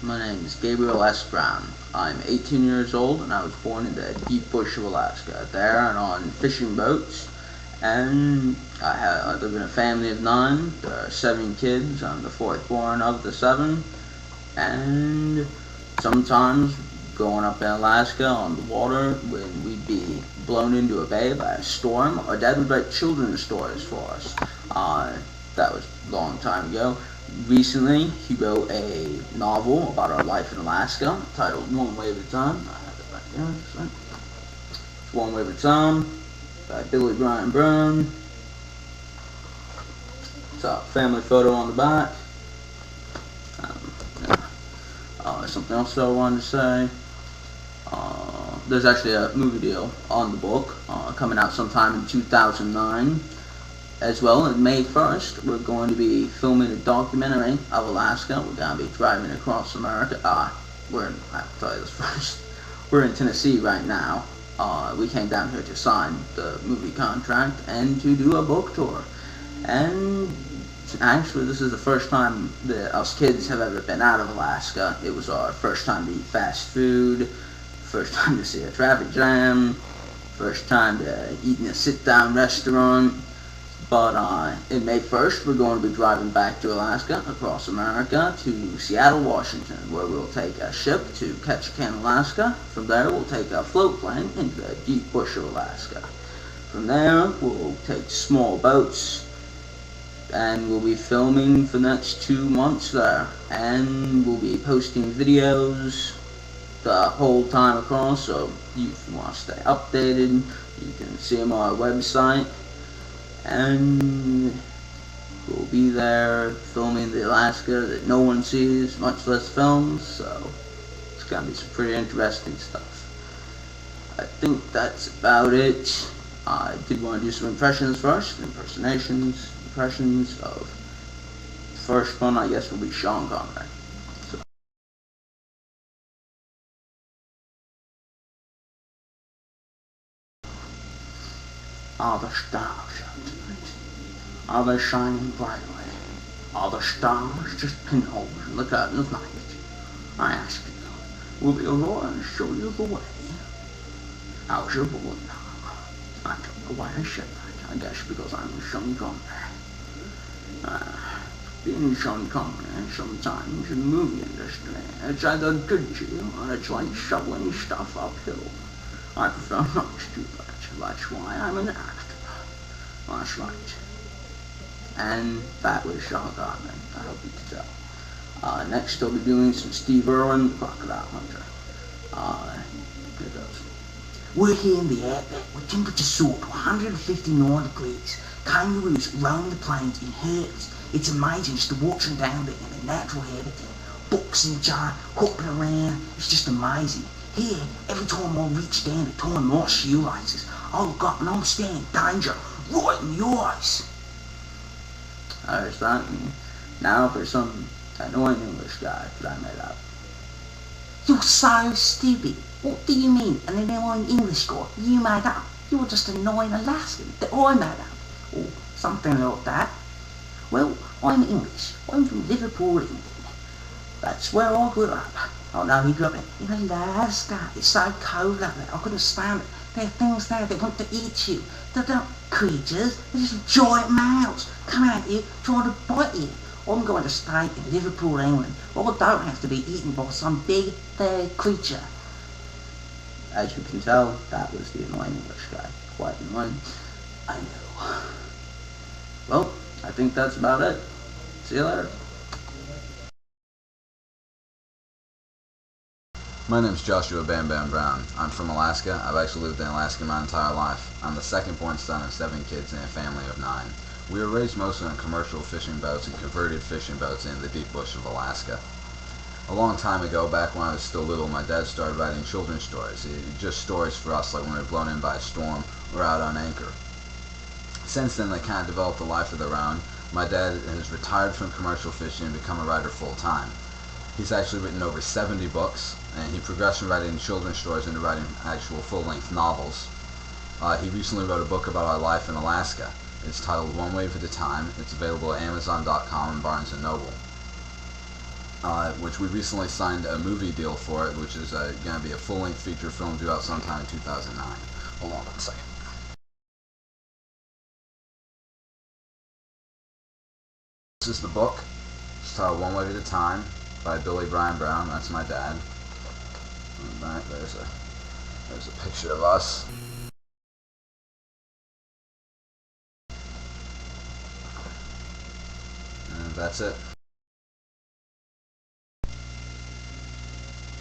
My name is Gabriel S. Brown. I'm 18 years old and I was born in the deep bush of Alaska. There and on fishing boats. And I live in a family of 9. There are 7 kids. I'm the 4th born of the 7. And sometimes growing up in Alaska on the water, when we'd be blown into a bay by a storm, our dad would write children's stories for us. That was a long time ago. Recently, he wrote a novel about our life in Alaska titled One Wave at a Time. I have it right there. It's One Wave at a Time by Billy Brian Brown. It's a family photo on the back. Something else that I wanted to say. There's actually a movie deal on the book coming out sometime in 2009. As well, on May 1st, we're going to be filming a documentary of Alaska. We're going to be driving across America. I have to tell you this first. We're in Tennessee right now. We came down here to sign the movie contract and to do a book tour. And actually, this is the first time that us kids have ever been out of Alaska. It was our first time to eat fast food, first time to see a traffic jam, first time to eat in a sit-down restaurant. But in May 1st, we're going to be driving back to Alaska, across America, to Seattle, Washington, where we'll take a ship to Ketchikan, Alaska. From there, we'll take a float plane into the deep bush of Alaska. From there, we'll take small boats, and we'll be filming for the next 2 months there. And we'll be posting videos the whole time across, so if you want to stay updated, you can see them on our website. And we'll be there filming the Alaska that no one sees, much less films, so it's going to be some pretty interesting stuff. I think that's about it. I did want to do some impressions first, impressions of the first one, I guess, will be Sean Connery. So. All the stars out tonight. Are they shining brightly? Are the stars just pinholes in the curtain of night? I ask you, will the aurora show you the way? How's your bullet now? I don't know why I said that. I guess because I'm Sean Connery. Being Sean Connery sometimes in the movie industry, it's either good to you or it's like shoveling stuff uphill. I prefer not to do that. That's why I'm an actor. That's right. And that was Sean Connery. I hope you could tell. Next, I'll be doing some Steve Irwin, Crocodile Hunter. Here goes. We're here in the outback with temperatures soared to 159 degrees. Kangaroos roam the plains in herds. It's amazing just to watch them down there in their natural habitat. Books and jar, hopping around. It's just amazing. Here, every time I reach down to tie my shoelaces, I look up and I'm staring danger right in the eyes. There's that. Now for some annoying English guy that I made up. You're so stupid. What do you mean, an annoying English guy you made up? You're just an annoying Alaskan that I made up. Or something like that. Well, I'm English. I'm from Liverpool, England. That's where I grew up. Oh no, he grew up in Alaska. It's so cold up there. I couldn't stand it. There are things there that want to eat you. They're not creatures. They're just giant mouths coming at you, trying to bite you. I'm going to stay in Liverpool, England, where I don't have to be eaten by some big, furry creature. As you can tell, that was the annoying English guy. Quite annoying. I know. Well, I think that's about it. See you later. My name's Joshua Bam Bam Brown. I'm from Alaska. I've actually lived in Alaska my entire life. I'm the second born son of 7 kids in a family of 9. We were raised mostly on commercial fishing boats and converted fishing boats in the deep bush of Alaska. A long time ago, back when I was still little, my dad started writing children's stories. Just stories for us, like when we were blown in by a storm or out on anchor. Since then, they kind of developed a life of their own. My dad has retired from commercial fishing and become a writer full-time. He's actually written over 70 books, and he progressed from writing children's stories into writing actual full-length novels. He recently wrote a book about our life in Alaska. It's titled One Wave at a Time. It's available at Amazon.com and Barnes & Noble. which we recently signed a movie deal for it, which is going to be a full-length feature film due out sometime in 2009. Hold on 1 second. This is the book. It's titled One Wave at a Time by Billy Brian Brown. That's my dad. On the back, there's a picture of us. And that's it.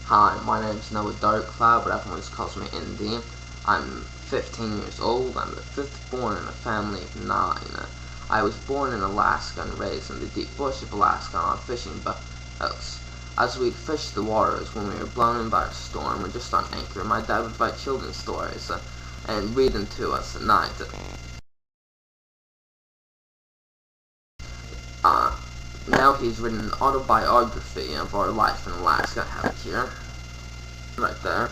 Hi, my name's Noah Darkcloud, but everyone just calls me Indy. I'm 15 years old. I'm the fifth born in a family of 9. I was born in Alaska and raised in the deep bush of Alaska on fishing boats. As we'd fish the waters when we were blown in by a storm or just on anchor, my dad would write children's stories and read them to us at night. Now he's written an autobiography of our life in Alaska. I have it here, right there.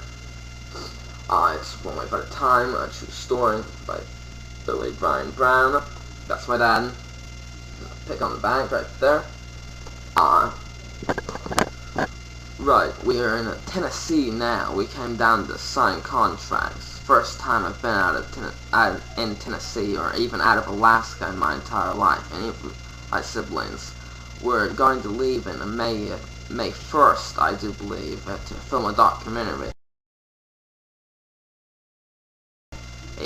It's One Wave at a Time, a true story by Billy Brian Brown. That's my dad. Pick on the back right there. Right, we are in Tennessee now. We came down to sign contracts. First time I've been out in Tennessee or even out of Alaska in my entire life. Any of my siblings. We're going to leave in May 1st, I do believe, to film a documentary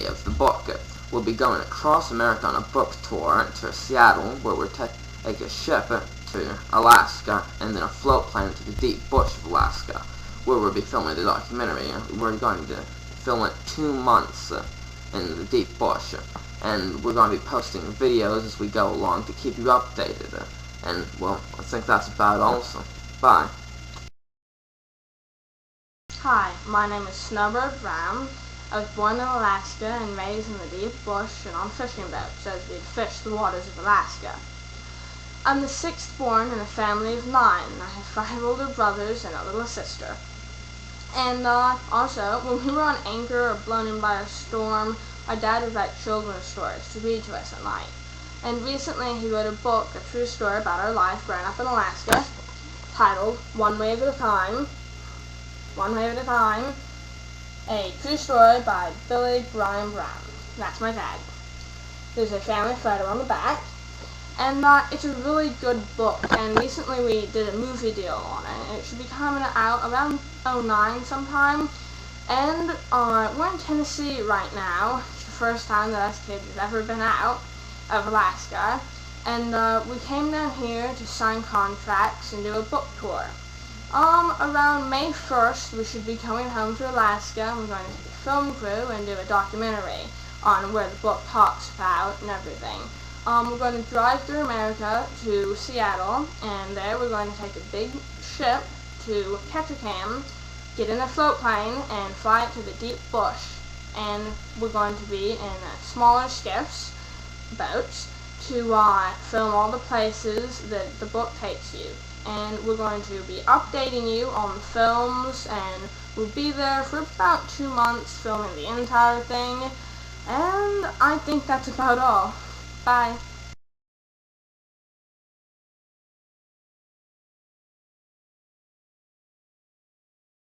of the book. We'll be going across America on a book tour to Seattle, where we'll take a ship to Alaska, and then a float plane to the deep bush of Alaska, where we'll be filming the documentary. We're going to film it 2 months in the deep bush, and we're going to be posting videos as we go along to keep you updated. And, well, I think that's about all, so bye. Hi, my name is Snowbird Brown. I was born in Alaska and raised in the deep bush and on fishing boats as we'd fish the waters of Alaska. I'm the 6th born in a family of 9. I have 5 older brothers and a little sister. And also, when we were on anchor or blown in by a storm, my dad would write children's stories to read to us at night. And recently he wrote a book, a true story about our life growing up in Alaska, titled One Wave at a Time. One Wave at a Time. A true story by Billy Brian Brown. That's my dad. There's a family photo on the back. And it's a really good book. And recently we did a movie deal on it. It should be coming out around 2009 sometime. And we're in Tennessee right now. It's the first time that us kids have ever been out of Alaska, and we came down here to sign contracts and do a book tour. Around May 1st, we should be coming home to Alaska, and we're going to take a film crew and do a documentary on where the book talks about and everything. We're going to drive through America to Seattle, and there we're going to take a big ship to Ketchikan, get in a float plane, and fly it to the deep bush. And we're going to be in smaller skiffs, boats, to film all the places that the book takes you. And we're going to be updating you on the films, and we'll be there for about 2 months filming the entire thing. And I think that's about all. Bye.